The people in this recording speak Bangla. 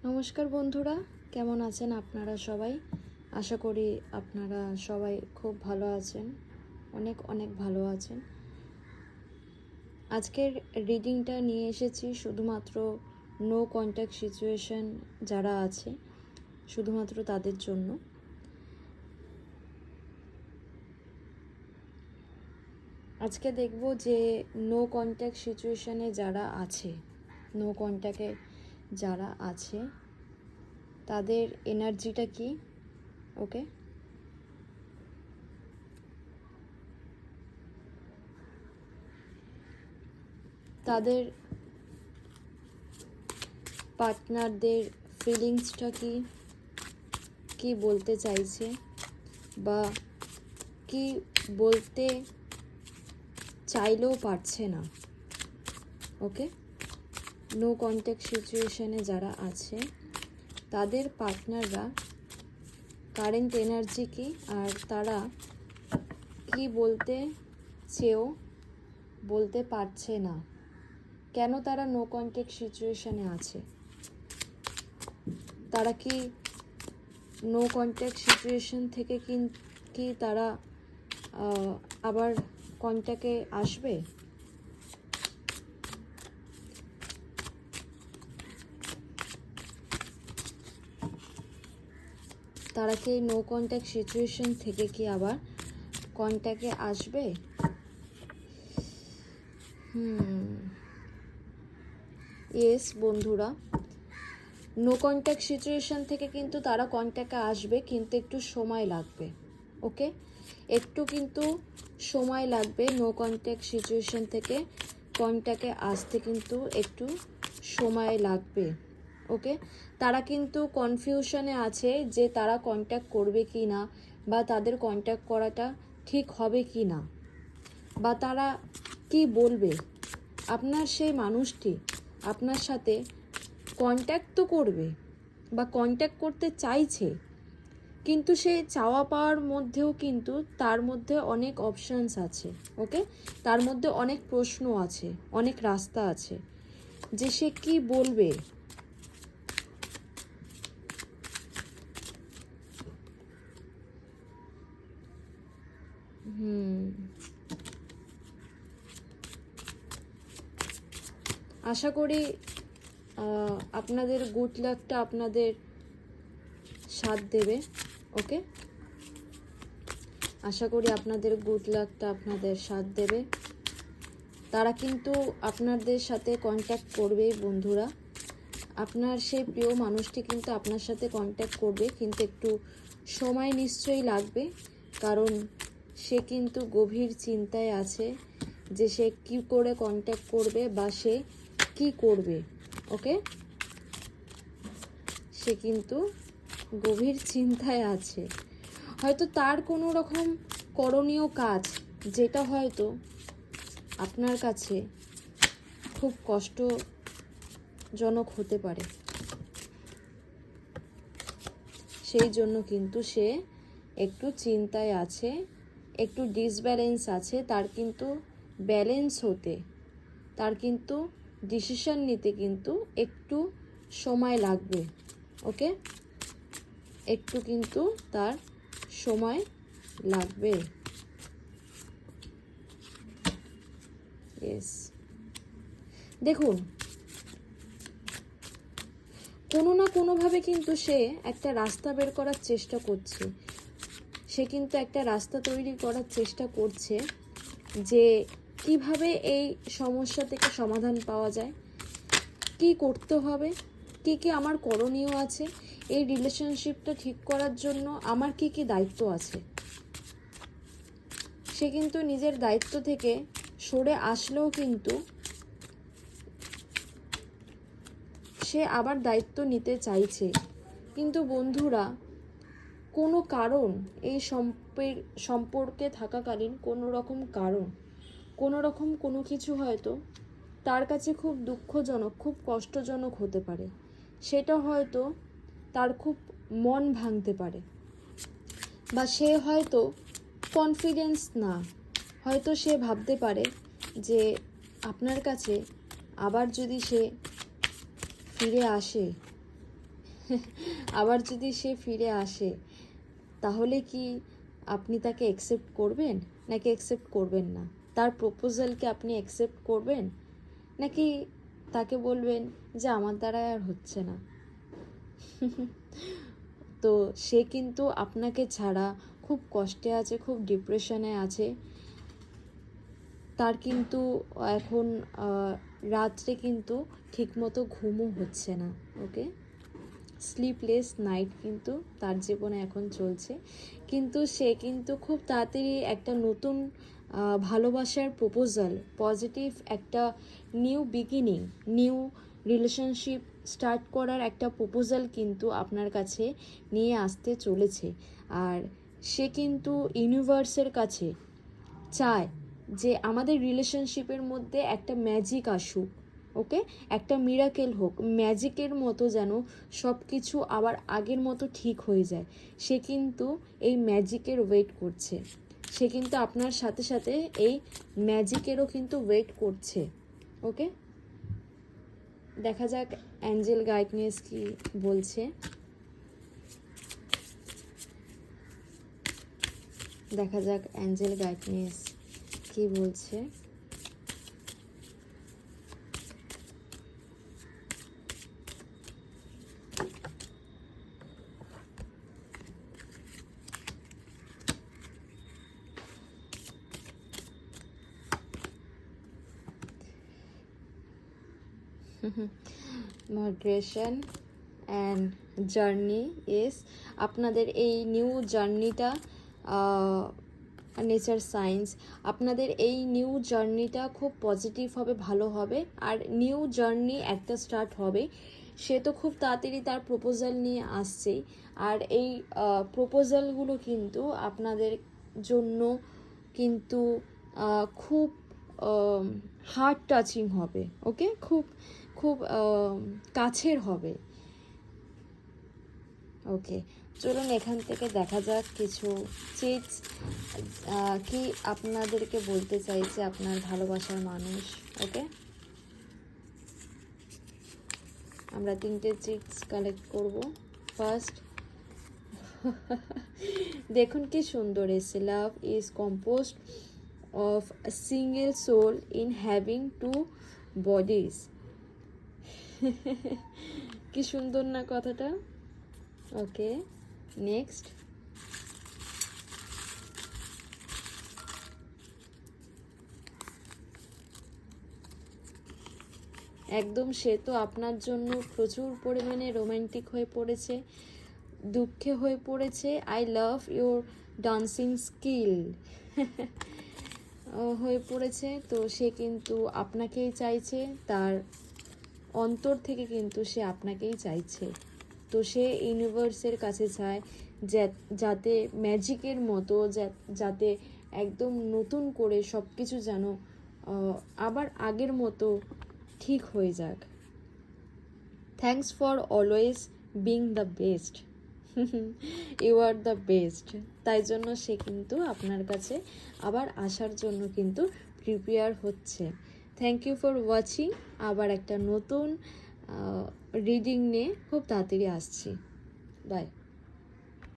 নমস্কার বন্ধুরা, কেমন আছেন আপনারা সবাই? আশা করি আপনারা সবাই খুব ভালো আছেন, অনেক অনেক ভালো আছেন। আজকের রিডিংটা নিয়ে এসেছি শুধুমাত্র নো কন্ট্যাক্ট সিচুয়েশন যারা আছে শুধুমাত্র তাদের জন্য। আজকে দেখব যে নো কন্ট্যাক্ট সিচুয়েশনে যারা আছে, নো কন্ট্যাক্টে যারা আছে তাদের এনার্জিটা কি। ওকে, তাদের পার্টনারদের ফিলিংসটা কি, কি বলতে চাইছে বা কি বলতে চাইলেও পারছে না। ওকে, নো কন্ট্যাক্ট সিচুয়েশনে যারা আছে তাদের পার্টনাররা কারেন্ট এনার্জি কি, আর তারা কি বলতে চেয়েও বলতে পারছে না, কেন তারা নো কন্ট্যাক্ট সিচুয়েশনে আছে। তারা কি নো কন্ট্যাক্ট সিচুয়েশন থেকে কি তারা আবার কন্ট্যাক্টে আসবে? তারা কি নো কন্ট্যাক্ট সিচুয়েশন থেকে কি আবার কন্ট্যাক্টে আসবে? ইয়েস বন্ধুরা, নো কন্ট্যাক্ট সিচুয়েশন থেকে কিন্তু তারা কন্ট্যাক্টে আসবে, কিন্তু একটু সময় লাগবে। ওকে, একটু কিন্তু সময় লাগবে। নো কন্ট্যাক্ট সিচুয়েশন থেকে কন্ট্যাক্টে আসতে কিন্তু একটু সময় লাগবে। ওকে, তারা কিন্তু কনফিউশনে আছে যে তারা কন্ট্যাক্ট করবে কি না, বা তাদের কন্ট্যাক্ট করাটা ঠিক হবে কি না, বা তারা কি বলবে। আপনার সেই মানুষটি আপনার সাথে কন্ট্যাক্ট তো করবে বা কন্ট্যাক্ট করতে চাইছে, কিন্তু সে চাওয়া পাওয়ার মধ্যেও কিন্তু তার মধ্যে অনেক অপশানস আছে। ওকে, তার মধ্যে অনেক প্রশ্ন আছে, অনেক রাস্তা আছে যে সে কি বলবে। আশা করি আপনাদের গুড লাকটা আপনাদের সাথ দেবে। ওকে, আশা করি আপনাদের গুড লাকটা আপনাদের সাথ দেবে। তারা কিন্তু আপনাদের সাথে কন্ট্যাক্ট করবেই বন্ধুরা। আপনার সেই প্রিয় মানুষটি কিন্তু আপনার সাথে কন্ট্যাক্ট করবে, কিন্তু একটু সময় নিশ্চয়ই লাগবে, কারণ সে কিন্তু গভীর চিন্তায় আছে যে সে কী করে কন্ট্যাক্ট করবে বা সে কি করবে। ওকে, সে কিন্তু গভীর চিন্তায় আছে। হয়তো তার কোনো রকম করণীয় কাজ যেটা হয়তো আপনার কাছে খুব কষ্টজনক হতে পারে, সেই জন্য কিন্তু সে একটু চিন্তায় আছে, একটু ডিসব্যালেন্স আছে। তার কিন্তু ব্যালেন্স হতে, তার কিন্তু ডিসিশন নিতে কিন্তু একটু সময় লাগবে। ওকে, একটু কিন্তু তার সময় লাগবে। ইয়েস, দেখুন, কোনো না কোনোভাবে কিন্তু সে একটা রাস্তা বের করার চেষ্টা করছে। সে কিন্তু একটা রাস্তা তৈরি করার চেষ্টা করছে যে কিভাবে এই সমস্যা থেকে সমাধান পাওয়া যায়, কি করতে হবে, কি কি আমার করণীয় আছে, এই রিলেশনশিপটা ঠিক করার জন্য আমার কি কি দায়িত্ব আছে। সে কিন্তু নিজের দায়িত্ব থেকে সরে আসলেও কিন্তু সে আবার দায়িত্ব নিতে চাইছে। কিন্তু বন্ধুরা, কোনো কারণ, এই সম্পর্কে থাকাকালীন কোনো রকম কারণ, কোনো রকম কোনো কিছু হয়তো তার কাছে খুব দুঃখজনক, খুব কষ্টজনক হতে পারে। সেটা হয়তো তার খুব মন ভাঙতে পারে, বা সে হয়তো কনফিডেন্স না, হয়তো সে ভাবতে পারে যে আপনার কাছে আবার যদি সে ফিরে আসে আবার যদি সে ফিরে আসে, তাহলে কি আপনি তাকে অ্যাকসেপ্ট করবেন নাকি অ্যাকসেপ্ট করবেন না? তার প্রপোজালকে আপনি অ্যাকসেপ্ট করবেন নাকি তাকে বলবেন যে আমার দ্বারা আর হচ্ছে না? তো সে কিন্তু আপনাকে ছাড়া খুব কষ্টে আছে, খুব ডিপ্রেশনে আছে। তার কিন্তু এখন রাত্রে কিন্তু ঠিকমতো ঘুমও হচ্ছে না। ওকে, স্লিপলেস নাইট কিন্তু তার জীবনে এখন চলছে। কিন্তু সে কিন্তু খুব তাড়াতাড়ি একটা নতুন ভালোবাসার প্রপোজাল, পজিটিভ একটা new beginning, new relationship start করার একটা প্রপোজাল কিন্তু আপনার কাছে নিয়ে আসতে চলেছে। আর সে কিন্তু ইউনিভার্সের কাছে চায় যে আমাদের রিলেশনশিপের মধ্যে একটা ম্যাজিক আসুক। ওকে, একটা মিরাকেল হোক, ম্যাজিকের মতো যেন সব কিছু আবার আগের মতো ঠিক হয়ে যায়। সে কিন্তু এই ম্যাজিকের ওয়েট করছে। সে কিন্তু আপনার সাথে সাথে এই ম্যাজিকেরও কিন্তু ওয়েট করছে। ওকে, দেখা যাক অ্যাঞ্জেল গাইডনেস কি বলছে। দেখা যাক অ্যাঞ্জেল গাইডনেস কি বলছে। মডারেশন অ্যান্ড জার্নি ইস, আপনাদের এই নিউ জার্নিটা, নেচার সায়েন্স, আপনাদের এই নিউ জার্নিটা খুব পজিটিভ হবে, ভালো হবে। আর নিউ জার্নি একটা স্টার্ট হবে। সে তো খুব তাড়াতাড়ি তার প্রপোজাল নিয়ে আসছেই। আর এই প্রপোজালগুলো কিন্তু আপনাদের জন্য কিন্তু খুব হার্ট টাচিং হবে। ওকে, খুব খুব কাছের হবে। ওকে, চলুন এখান থেকে দেখা যাক কিছু চিটস কি আপনাদেরকে বলতে চাইছে আপনার ভালোবাসার মানুষ। ওকে, আমরা 3টে চিটস কালেক্ট করব। ফার্স্ট, দেখুন কি সুন্দর এসে, love is composed of a single soul in having 2 bodies. কি সুন্দর না কথাটা। ওকে, নেক্সট, একদম সে তো আপনার জন্য প্রচুর পরিমাণে রোমান্টিক হয়ে পড়েছে, দুঃখে হয়ে পড়েছে। I love your dancing skill হয়ে পড়েছে। তো সে কিন্তু আপনাকেই চাইছে, তার অন্তর থেকে কিন্তু সে আপনাকেই চাইছে। তো সে ইউনিভার্সের কাছে চায় যাতে ম্যাজিকের মতো, যাতে একদম নতুন করে সব কিছু যেন আবার আগের মতো ঠিক হয়ে যাক। Thanks for always being the best, you are the best. তাই জন্য সে কিন্তু আপনার কাছে আবার আসার জন্য কিন্তু প্রিপেয়ার হচ্ছে। Thank you for watching. আবার একটা নতুন রিডিং নিয়ে খুব তাড়াতাড়ি আসছি। বাই।